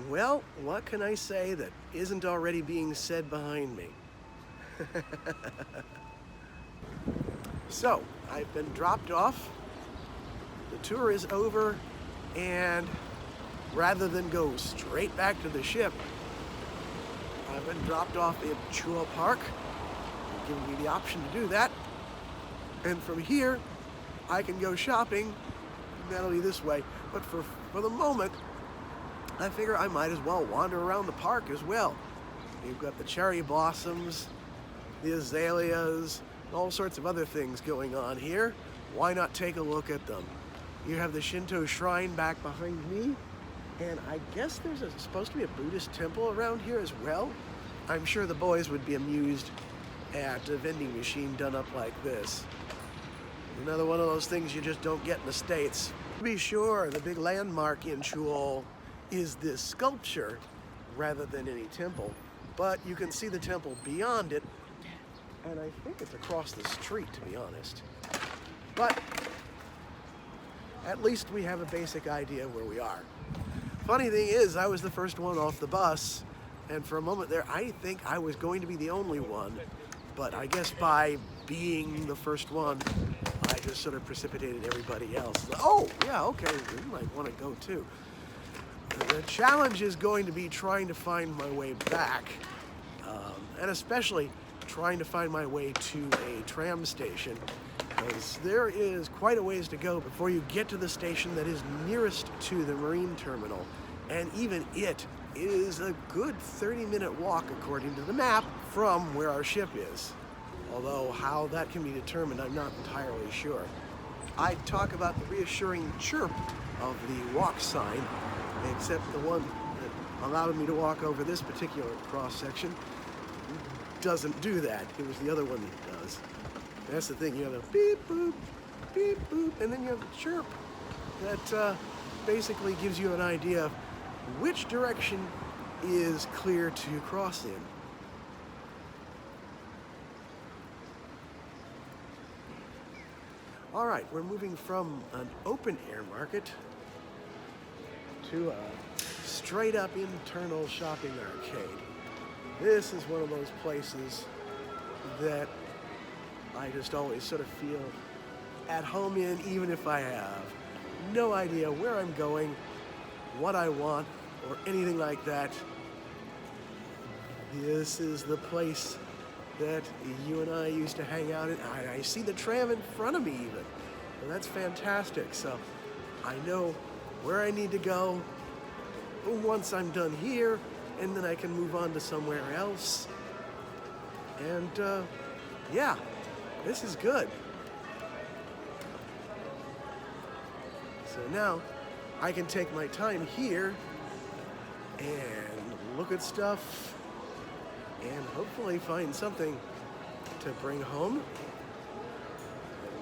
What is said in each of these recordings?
Well, what can I say that isn't already being said behind me? So, I've been dropped off, the tour is over, and rather than go straight back to the ship, I've been dropped off at Chuo Park. They've given me the option to do that. And from here, I can go shopping. That'll be this way. But for the moment, I figure I might as well wander around the park as well. You've got the cherry blossoms, the azaleas, all sorts of other things going on here. Why not take a look at them? You have the Shinto shrine back behind me, and I guess there's supposed to be a Buddhist temple around here as well. I'm sure the boys would be amused at a vending machine done up like this. Another one of those things you just don't get in the States. To be sure, the big landmark in Chuo is this sculpture rather than any temple, but you can see the temple beyond it, and I think it's across the street, to be honest. But at least we have a basic idea where we are. Funny thing is, I was the first one off the bus, and for a moment there, I think I was going to be the only one, but I guess by being the first one, I just sort of precipitated everybody else. Oh, yeah, okay, you might want to go too. The challenge is going to be trying to find my way back, and especially trying to find my way to a tram station, because there is quite a ways to go before you get to the station that is nearest to the marine terminal, and even it is a good 30-minute walk according to the map from where our ship is. Although how that can be determined, I'm not entirely sure. I'd talk about the reassuring chirp of the walk sign, except the one that allowed me to walk over this particular cross-section doesn't do that. It was the other one that does. That's the thing, you have a beep boop, and then you have the chirp that basically gives you an idea of which direction is clear to cross in. All right, we're moving from an open air market to a straight up internal shopping arcade. This is one of those places that I just always sort of feel at home in, even if I have no idea where I'm going, what I want, or anything like that. This is the place that you and I used to hang out in. I see the tram in front of me even. And that's fantastic. So I know where I need to go once I'm done here, and then I can move on to somewhere else. And yeah, this is good. So now I can take my time here and look at stuff and hopefully find something to bring home.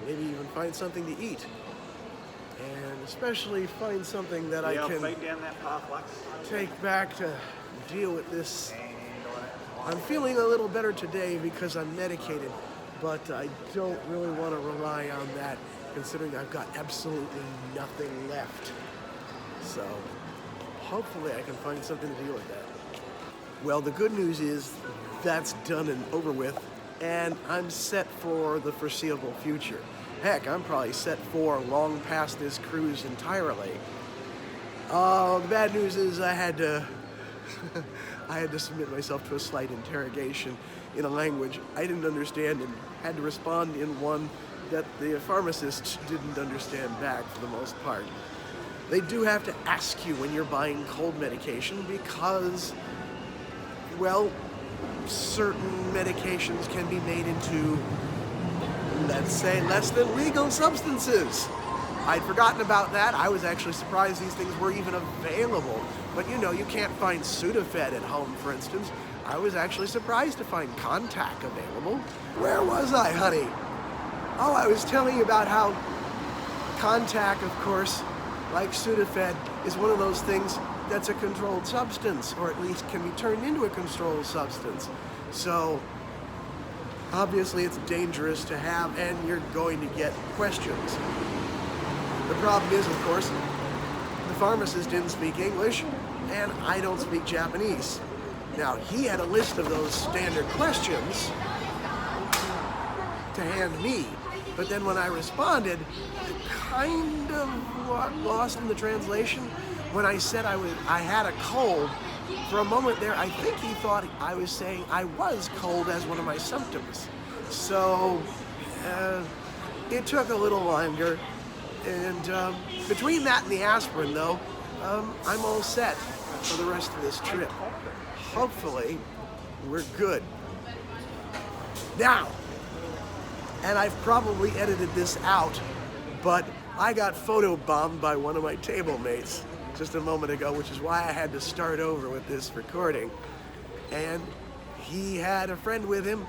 Maybe even find something to eat. And especially find something that I can take back to deal with this. I'm feeling a little better today because I'm medicated, but I don't really want to rely on that considering I've got absolutely nothing left. So hopefully I can find something to deal with that. Well, the good news is that's done and over with, and I'm set for the foreseeable future. Heck, I'm probably set for long past this cruise entirely. The bad news is I had to submit myself to a slight interrogation in a language I didn't understand and had to respond in one that the pharmacist didn't understand back for the most part. They do have to ask you when you're buying cold medication because, well, certain medications can be made into, let's say, less than legal substances. I'd forgotten about that. I was actually surprised these things were even available. But you know, you can't find Sudafed at home, for instance. I was actually surprised to find Contac available. Where was I, honey? Oh, I was telling you about how Contac, of course, like Sudafed, is one of those things that's a controlled substance, or at least can be turned into a controlled substance. So, obviously it's dangerous to have, and you're going to get questions. The problem is, of course, the pharmacist didn't speak English, and I don't speak Japanese. Now, he had a list of those standard questions to hand me, but then when I responded, I kind of got lost in the translation. When I said I had a cold, for a moment there, I think he thought I was saying I was cold as one of my symptoms. So, it took a little longer, and between that and the aspirin, though, I'm all set for the rest of this trip. Hopefully, we're good. Now, and I've probably edited this out, but I got photobombed by one of my table mates just a moment ago, which is why I had to start over with this recording. And he had a friend with him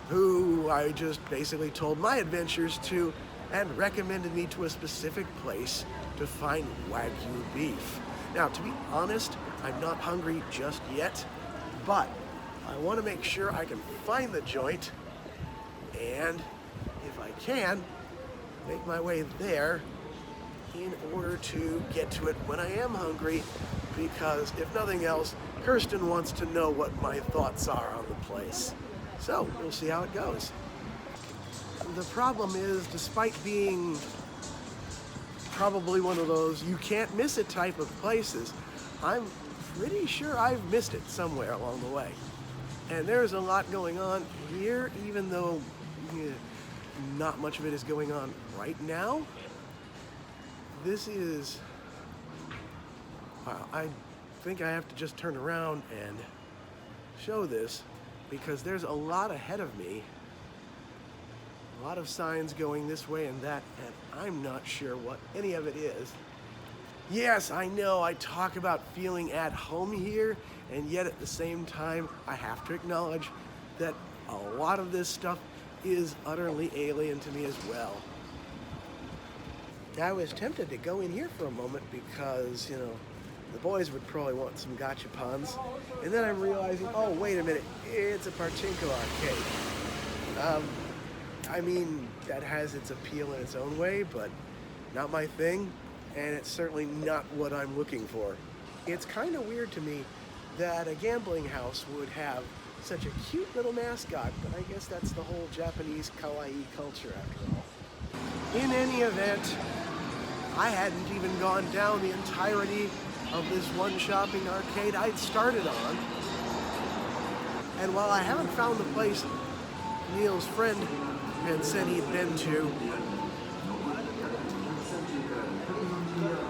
who I just basically told my adventures to and recommended me to a specific place to find Wagyu beef. Now, to be honest, I'm not hungry just yet, but I want to make sure I can find the joint, and if I can, make my way there in order to get to it when I am hungry, because if nothing else, Kirsten wants to know what my thoughts are on the place. So, we'll see how it goes. The problem is, despite being probably one of those you can't miss it type of places, I'm pretty sure I've missed it somewhere along the way. And there's a lot going on here, even though not much of it is going on right now. This is, I think I have to just turn around and show this, because there's a lot ahead of me. A lot of signs going this way and that, and I'm not sure what any of it is. Yes, I know I talk about feeling at home here, and yet at the same time, I have to acknowledge that a lot of this stuff is utterly alien to me as well. I was tempted to go in here for a moment because, the boys would probably want some gachapons, and then I'm realizing, oh, wait a minute, it's a pachinko arcade. I mean, that has its appeal in its own way, but not my thing, and it's certainly not what I'm looking for. It's kind of weird to me that a gambling house would have such a cute little mascot, but I guess that's the whole Japanese kawaii culture after all. In any event, I hadn't even gone down the entirety of this one shopping arcade I'd started on. And while I haven't found the place Neil's friend had said he'd been to,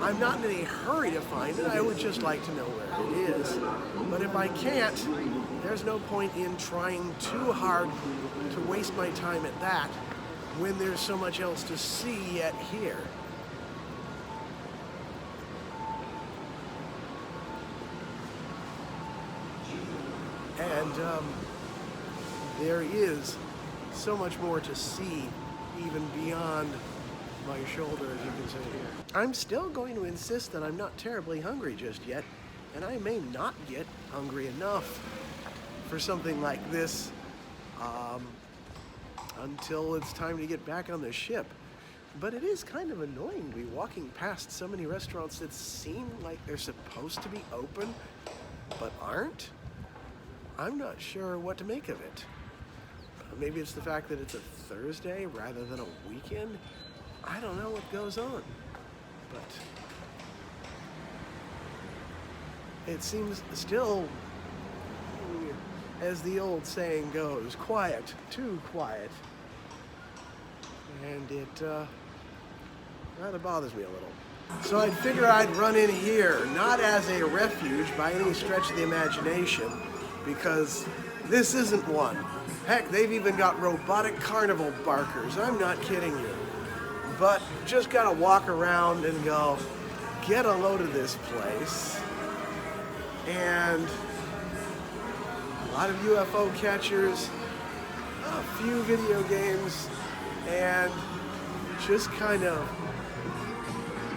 I'm not in any hurry to find it. I would just like to know where it is. But if I can't, there's no point in trying too hard to waste my time at that when there's so much else to see yet here. And there is so much more to see even beyond my shoulder, as you can see here. I'm still going to insist that I'm not terribly hungry just yet, and I may not get hungry enough for something like this until it's time to get back on the ship. But it is kind of annoying to be walking past so many restaurants that seem like they're supposed to be open, but aren't. I'm not sure what to make of it. Maybe it's the fact that it's a Thursday rather than a weekend. I don't know what goes on, but it seems still, as the old saying goes, quiet, too quiet. And it kind of bothers me a little. So I'd figure I'd run in here, not as a refuge by any stretch of the imagination, because this isn't one. Heck, they've even got robotic carnival barkers. I'm not kidding you. But just gotta walk around and go, get a load of this place. And a lot of UFO catchers, a few video games, and just kind of,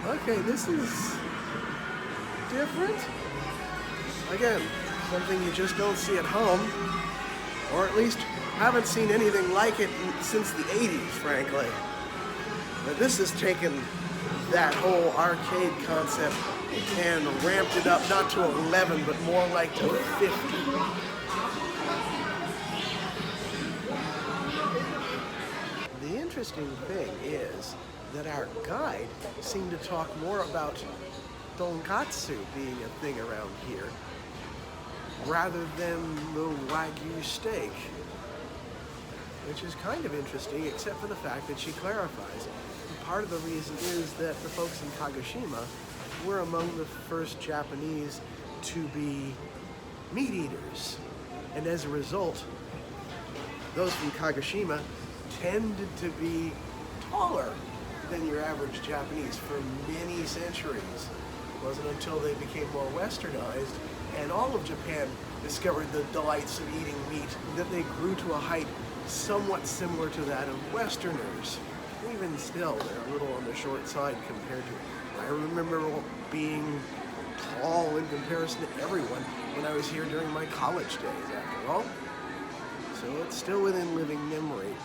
okay, this is different. Again, something you just don't see at home, or at least haven't seen anything like it since the 80s, frankly. But this has taken that whole arcade concept and ramped it up not to 11, but more like to 50. The interesting thing is that our guide seemed to talk more about tonkatsu being a thing around here rather than the Wagyu steak, which is kind of interesting, except for the fact that she clarifies. And part of the reason is that the folks in Kagoshima were among the first Japanese to be meat eaters. And as a result, those from Kagoshima tended to be taller than your average Japanese for many centuries. It wasn't until they became more westernized and all of Japan discovered the delights of eating meat that they grew to a height somewhat similar to that of Westerners. Even still, they're a little on the short side compared to, I remember being tall in comparison to everyone when I was here during my college days, after all. So it's still within living memory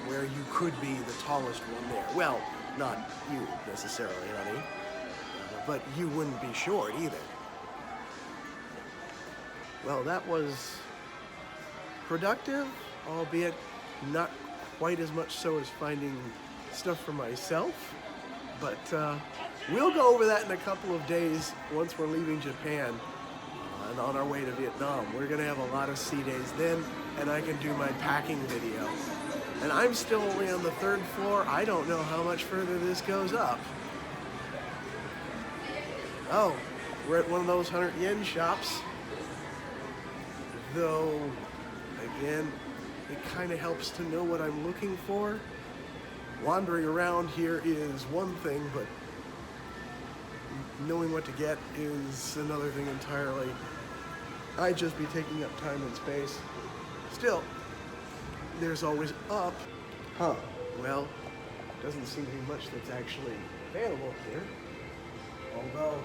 where you could be the tallest one there. Well, not you necessarily, honey, but you wouldn't be short either. Well, that was productive, albeit not quite as much so as finding stuff for myself, but we'll go over that in a couple of days once we're leaving Japan and on our way to Vietnam. We're gonna have a lot of sea days then, and I can do my packing video. And I'm still only on the 3rd floor. I don't know how much further this goes up. Oh, we're at one of those 100 yen shops. Though, again, it kind of helps to know what I'm looking for. Wandering around here is one thing, but knowing what to get is another thing entirely. I'd just be taking up time and space. Still, there's always up. Huh, well, doesn't seem to be much that's actually available here. Although,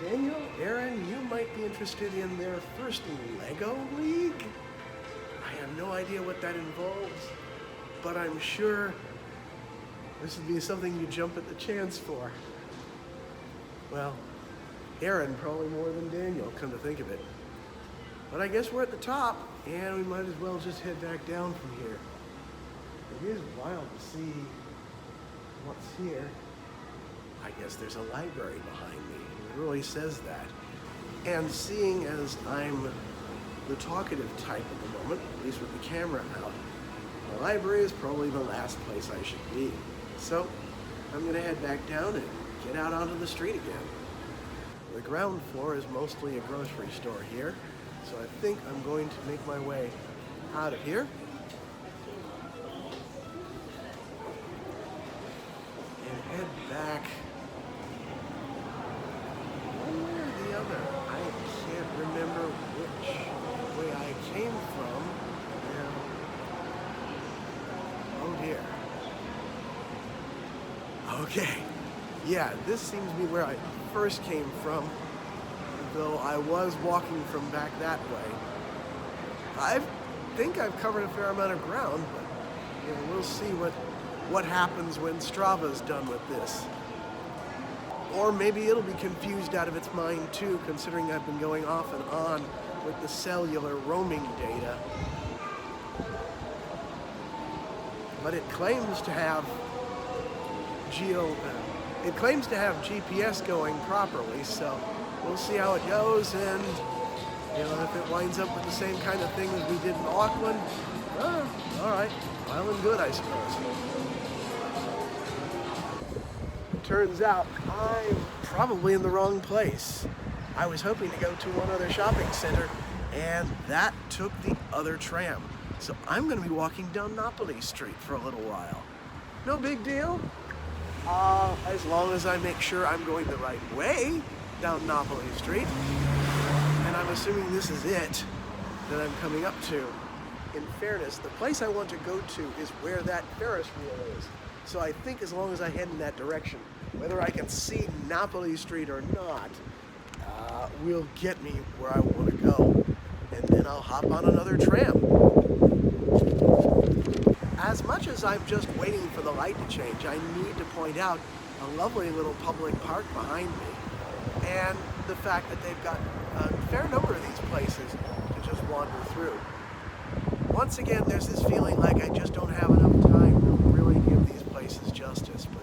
Daniel, Aaron, you might be interested in their first Lego League? I have no idea what that involves, but I'm sure this would be something you jump at the chance for. Well, Aaron probably more than Daniel, come to think of it. But I guess we're at the top, and we might as well just head back down from here. It is wild to see what's here. I guess there's a library behind me. It really says that. And seeing as I'm the talkative type at the moment, at least with the camera out, the library is probably the last place I should be. So I'm gonna head back down and get out onto the street again. The ground floor is mostly a grocery store here, so I think I'm going to make my way out of here and head back one way or the other. I can't remember which way I came from. Oh dear. Okay. Yeah, this seems to be where I first came from, though I was walking from back that way. I think I've covered a fair amount of ground, but you know, we'll see what happens when Strava's done with this. Or maybe it'll be confused out of its mind too, considering I've been going off and on with the cellular roaming data. But it claims to have GPS going properly, so we'll see how it goes, and you know, if it winds up with the same kind of thing as we did in Auckland, all right, well and good, I suppose. Turns out I'm probably in the wrong place. I was hoping to go to one other shopping center, and that took the other tram. So I'm going to be walking down Napoli Street for a little while. No big deal. As long as I make sure I'm going the right way down Napoli Street. And I'm assuming this is it that I'm coming up to. In fairness, the place I want to go to is where that Ferris wheel is. So I think as long as I head in that direction, whether I can see Napoli Street or not, will get me where I want to go. And then I'll hop on another tram. As much as I'm just waiting for the light to change, I need to point out a lovely little public park behind me, and the fact that they've got a fair number of these places to just wander through. Once again, there's this feeling like I just don't have enough time to really give these places justice, but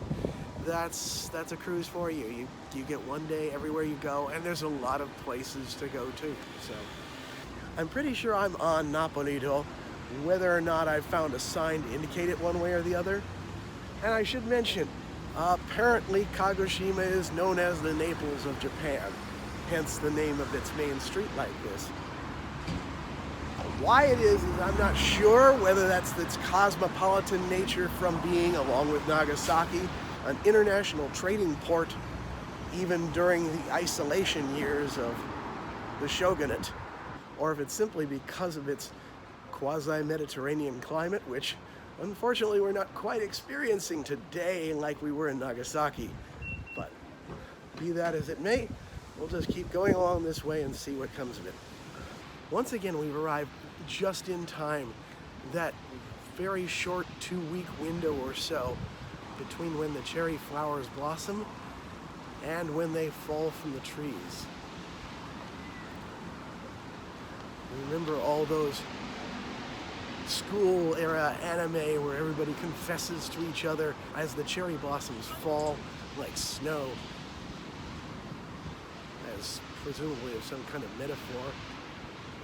that's a cruise for you. You get one day everywhere you go, and there's a lot of places to go to. So I'm pretty sure I'm on Napolito, whether or not I've found a sign to indicate it one way or the other. And I should mention, apparently Kagoshima is known as the Naples of Japan, hence the name of its main street like this. Why it is I'm not sure, whether that's its cosmopolitan nature from being, along with Nagasaki, an international trading port even during the isolation years of the shogunate, or if it's simply because of its quasi-Mediterranean climate, which unfortunately we're not quite experiencing today like we were in Nagasaki. But be that as it may, we'll just keep going along this way and see what comes of it. Once again, we've arrived just in time, that very short 2-week window or so between when the cherry flowers blossom and when they fall from the trees. Remember all those school era anime where everybody confesses to each other as the cherry blossoms fall like snow, as presumably of some kind of metaphor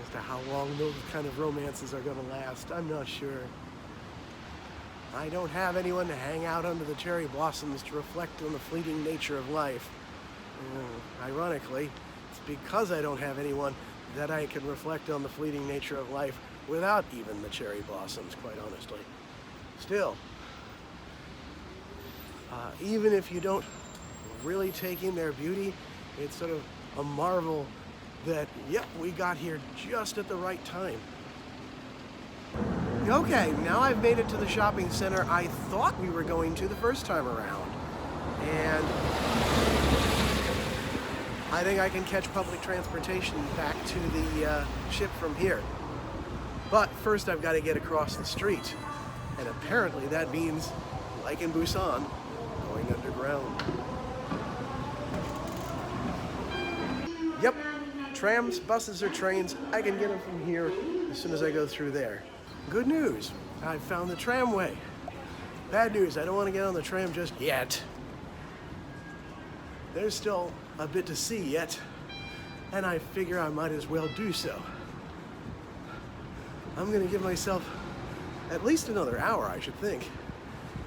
as to how long those kind of romances are going to last. I'm not sure. I don't have anyone to hang out under the cherry blossoms to reflect on the fleeting nature of life. Ironically, it's because I don't have anyone that I can reflect on the fleeting nature of life without even the cherry blossoms, quite honestly. Still, even if you don't really take in their beauty, it's sort of a marvel that, yep, we got here just at the right time. Okay, now I've made it to the shopping center I thought we were going to the first time around. And I think I can catch public transportation back to the ship from here. But first I've got to get across the street. And apparently that means, like in Busan, going underground. Yep, trams, buses, or trains, I can get them from here as soon as I go through there. Good news, I found the tramway. Bad news, I don't want to get on the tram just yet. There's still a bit to see yet, and I figure I might as well do so. I'm gonna give myself at least another hour, I should think.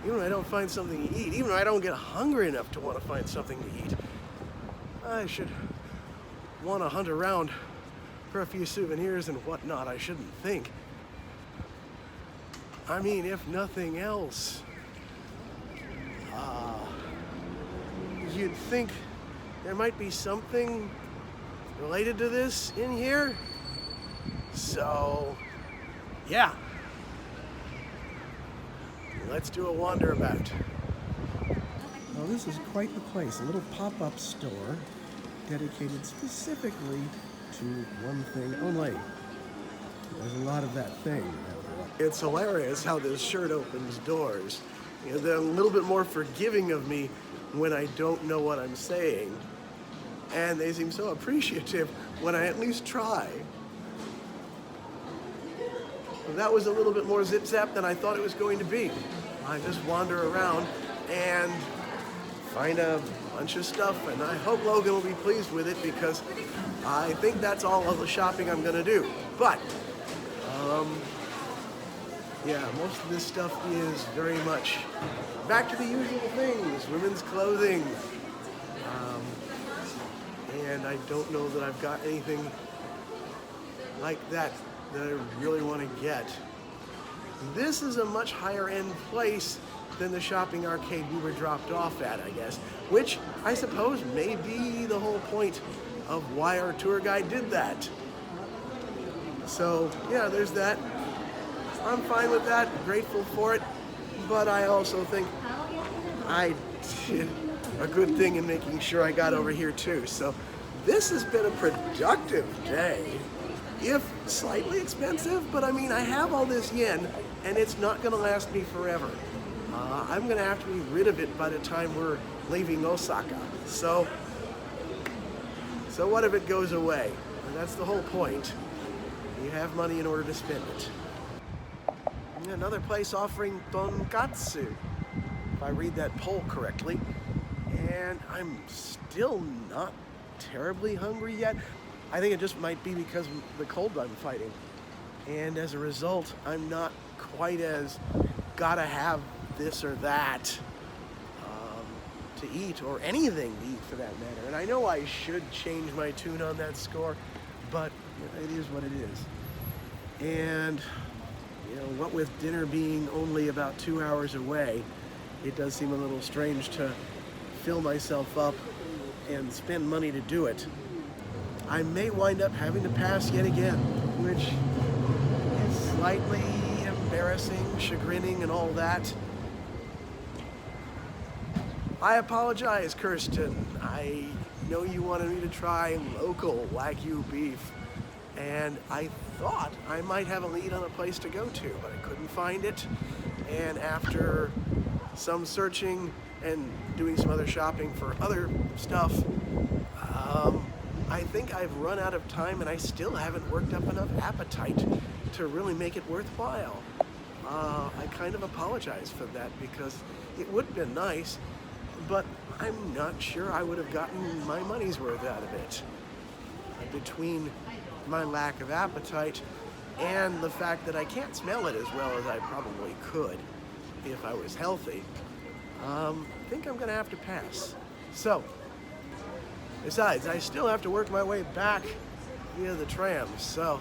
Even when I don't find something to eat, even when I don't get hungry enough to want to find something to eat, I should want to hunt around for a few souvenirs and whatnot, I shouldn't think. I mean, if nothing else, you'd think there might be something related to this in here. So, yeah. Let's do a wander about. Well, this is quite the place, a little pop-up store dedicated specifically to one thing only. There's a lot of that thing. It's hilarious how this shirt opens doors. You know, they're a little bit more forgiving of me when I don't know what I'm saying. And they seem so appreciative when I at least try. Well, that was a little bit more zip-zap than I thought it was going to be. I just wander around and find a bunch of stuff, and I hope Logan will be pleased with it because I think that's all of the shopping I'm gonna do. But, yeah, most of this stuff is very much back to the usual things, women's clothing. And I don't know that I've got anything like that I really want to get. This is a much higher end place than the shopping arcade we were dropped off at, I guess, which I suppose may be the whole point of why our tour guide did that. So, yeah, there's that. I'm fine with that, grateful for it, but I also think I did a good thing in making sure I got over here too. So this has been a productive day, if slightly expensive, but I mean, I have all this yen and it's not gonna last me forever. I'm gonna have to be rid of it by the time we're leaving Osaka. So what if it goes away? And that's the whole point. You have money in order to spend it. Another place offering tonkatsu, if I read that poll correctly. And I'm still not terribly hungry yet. I think it just might be because of the cold I'm fighting. And as a result, I'm not quite as gotta have this or that to eat, or anything to eat for that matter. And I know I should change my tune on that score, but it is what it is. And what with dinner being only about 2 hours away, it does seem a little strange to fill myself up and spend money to do it. I may wind up having to pass yet again, which is slightly embarrassing, chagrining, and all that. I apologize, Kirsten. I know you wanted me to try local Wagyu beef, and I thought I might have a lead on a place to go to, but I couldn't find it. And after some searching and doing some other shopping for other stuff, I think I've run out of time, and I still haven't worked up enough appetite to really make it worthwhile. I kind of apologize for that, because it would have been nice, but I'm not sure I would have gotten my money's worth out of it. Between my lack of appetite and the fact that I can't smell it as well as I probably could if I was healthy, I think I'm gonna have to pass. So, besides, I still have to work my way back via the tram, so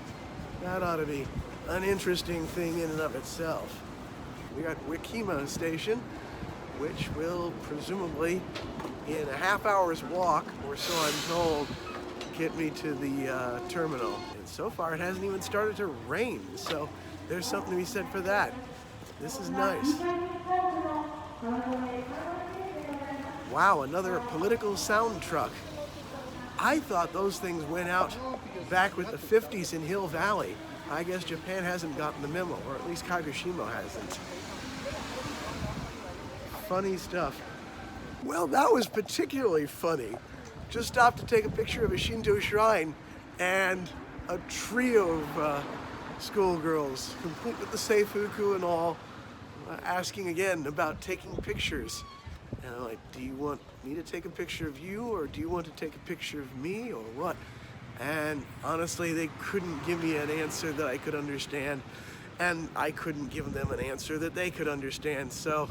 that ought to be an interesting thing in and of itself. We got Wakima Station, which will presumably, in a half hour's walk, or so I'm told, get me to the terminal. And so far it hasn't even started to rain, so there's something to be said for that. This is nice. Wow, another political sound truck. I thought those things went out back with the 50s in Hill Valley. I guess Japan hasn't gotten the memo, or at least Kagoshima hasn't. Funny stuff. Well, that was particularly funny. Just stopped to take a picture of a Shinto shrine, and a trio of schoolgirls, complete with the seifuku and all, asking again about taking pictures. And I'm like, do you want me to take a picture of you, or do you want to take a picture of me, or what? And honestly, they couldn't give me an answer that I could understand, and I couldn't give them an answer that they could understand. So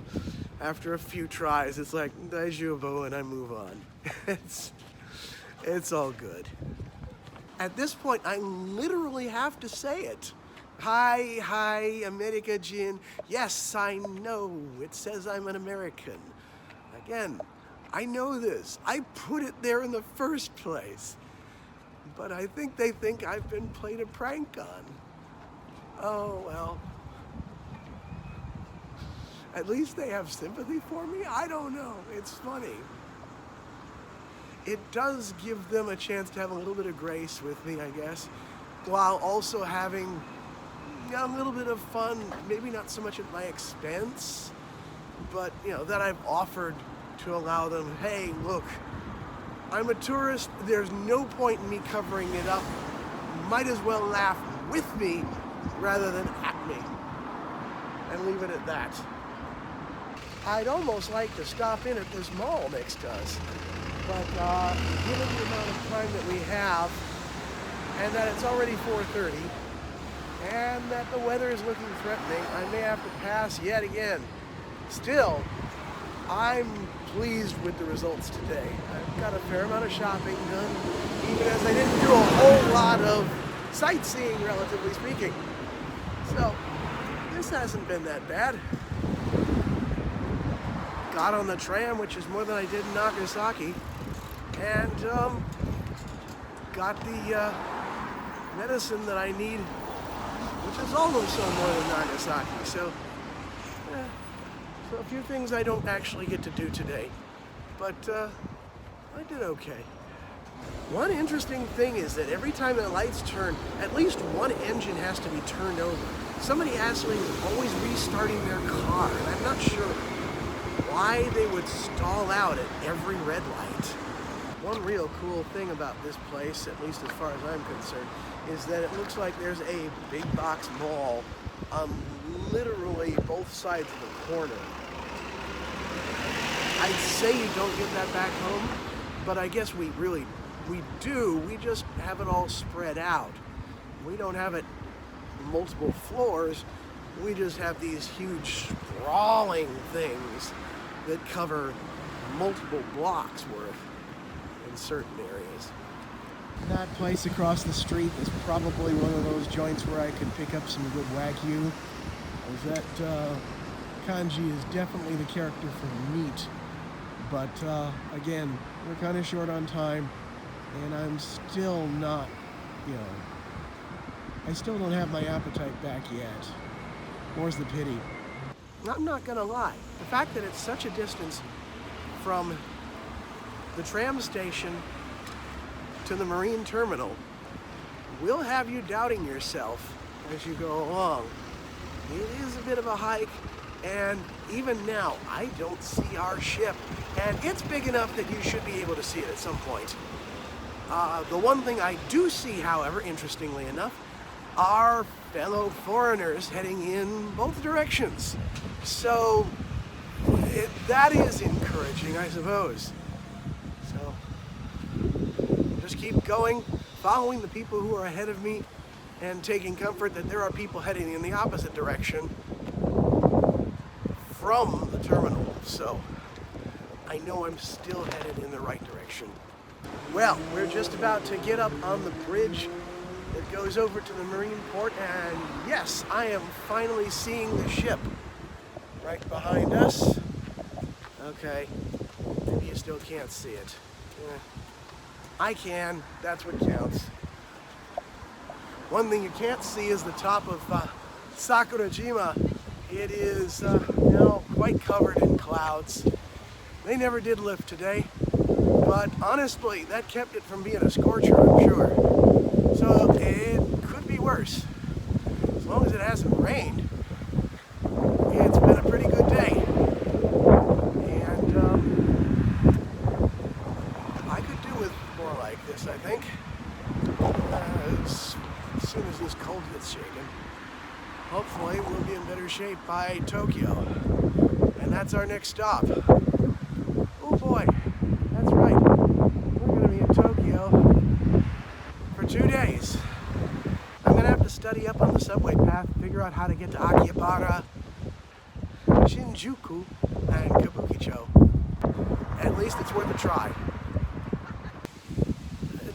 after a few tries, it's like, daijoubu, and I move on. It's all good. At this point, I literally have to say it. Hi, America Jin. Yes, I know, it says I'm an American. Again, I know this. I put it there in the first place. But I think they think I've been played a prank on. Oh, well. At least they have sympathy for me? I don't know. It's funny. It does give them a chance to have a little bit of grace with me, I guess, while also having a little bit of fun, maybe not so much at my expense, but, that I've offered to allow them, hey, look, I'm a tourist, there's no point in me covering it up. Might as well laugh with me rather than at me, and leave it at that. I'd almost like to stop in at this mall next to us, but given the amount of time that we have, and that it's already 4:30, and that the weather is looking threatening, I may have to pass yet again. Still, I'm pleased with the results today. I've got a fair amount of shopping done, even as I didn't do a whole lot of sightseeing, relatively speaking. So, this hasn't been that bad. Got on the tram, which is more than I did in Nagasaki, and got the medicine that I need, which is almost more than Nagasaki. So a few things I don't actually get to do today, but I did okay. One interesting thing is that every time the lights turn, at least one engine has to be turned over. Somebody actually is always restarting their car, and I'm not sure why they would stall out at every red light. One real cool thing about this place, at least as far as I'm concerned, is that it looks like there's a big box mall on literally both sides of the corner. I'd say you don't get that back home, but I guess we do. We just have it all spread out. We don't have it multiple floors. We just have these huge sprawling things that cover multiple blocks worth in certain areas. That place across the street is probably one of those joints where I could pick up some good wagyu. That kanji is definitely the character for meat. But again, we're kind of short on time, and I'm still not, I still don't have my appetite back yet. More's the pity. I'm not gonna lie, the fact that it's such a distance from the tram station to the marine terminal will have you doubting yourself as you go along. It is a bit of a hike, and even now, I don't see our ship, and it's big enough that you should be able to see it at some point. The one thing I do see, however, interestingly enough, are fellow foreigners heading in both directions. So that is encouraging, I suppose. So just keep going, following the people who are ahead of me, and taking comfort that there are people heading in the opposite direction from the terminal. So I know I'm still headed in the right direction. Well, we're just about to get up on the bridge that goes over to the marine port, and yes, I am finally seeing the ship right behind us. Okay, maybe you still can't see it. I can, that's what counts. One thing you can't see is the top of Sakurajima. It is now quite covered in clouds. They never did lift today, but honestly, that kept it from being a scorcher, I'm sure. So it could be worse. As long as it hasn't rained, it's been a pretty good day. And I could do with more like this, I think. As soon as this cold gets shaken, hopefully we'll be in better shape by Tokyo. And that's our next stop. Oh boy, that's right. We're gonna be in Tokyo for 2 days. I'm gonna have to study up on the subway path, figure out how to get to Akihabara, Shinjuku, and Kabukicho. At least it's worth a try.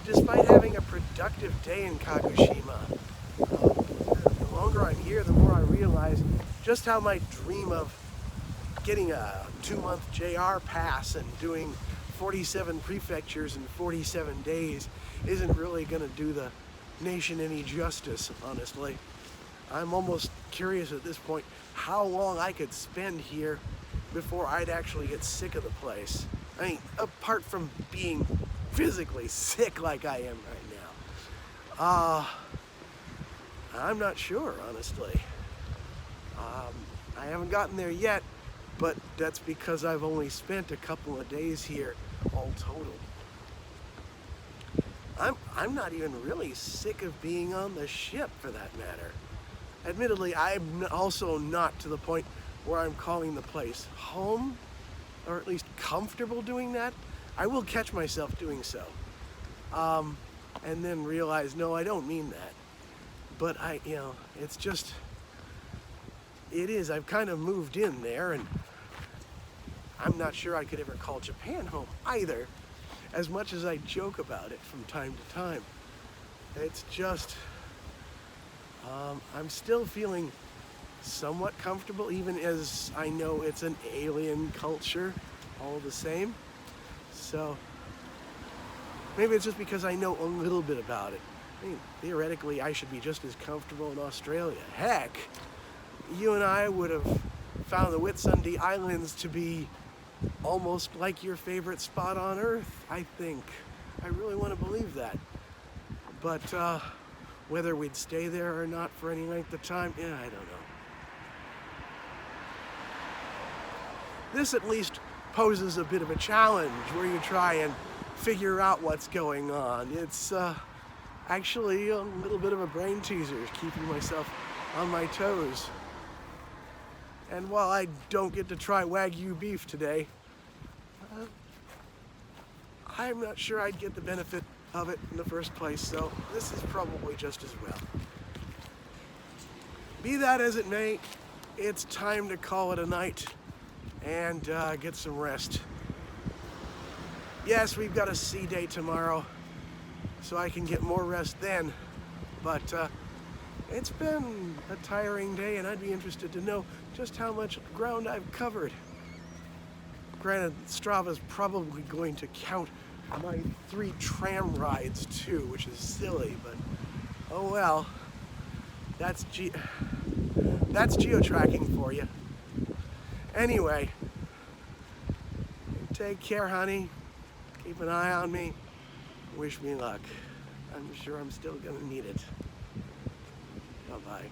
Despite having a productive day in Kagoshima, the longer I'm here, the more I realize just how my dream of getting a 2-month JR pass and doing 47 prefectures in 47 days isn't really going to do the nation any justice, honestly. I'm almost curious at this point how long I could spend here before I'd actually get sick of the place. I mean, apart from being physically sick like I am right now. I'm not sure, honestly. I haven't gotten there yet, but that's because I've only spent a couple of days here all total. I'm not even really sick of being on the ship, for that matter. Admittedly, I'm also not to the point where I'm calling the place home, or at least comfortable doing that. I will catch myself doing so, and then realize, no, I don't mean that. But it's just, I've kind of moved in there, and I'm not sure I could ever call Japan home either, as much as I joke about it from time to time. It's just, I'm still feeling somewhat comfortable, even as I know it's an alien culture all the same. So maybe it's just because I know a little bit about it. I mean, theoretically, I should be just as comfortable in Australia. Heck, you and I would have found the Whitsunday Islands to be almost like your favorite spot on Earth, I think. I really want to believe that. But whether we'd stay there or not for any length of time, I don't know. This at least poses a bit of a challenge where you try and figure out what's going on. It's actually a little bit of a brain teaser, keeping myself on my toes. And while I don't get to try Wagyu beef today, I'm not sure I'd get the benefit of it in the first place, so this is probably just as well. Be that as it may, it's time to call it a night and get some rest. Yes, we've got a sea day tomorrow, so I can get more rest then, but it's been a tiring day, and I'd be interested to know just how much ground I've covered. Granted, Strava's probably going to count my 3 tram rides too, which is silly, but oh well. That's geo-tracking for you. Anyway, take care, honey. Keep an eye on me. Wish me luck. I'm sure I'm still gonna need it. Bye-bye.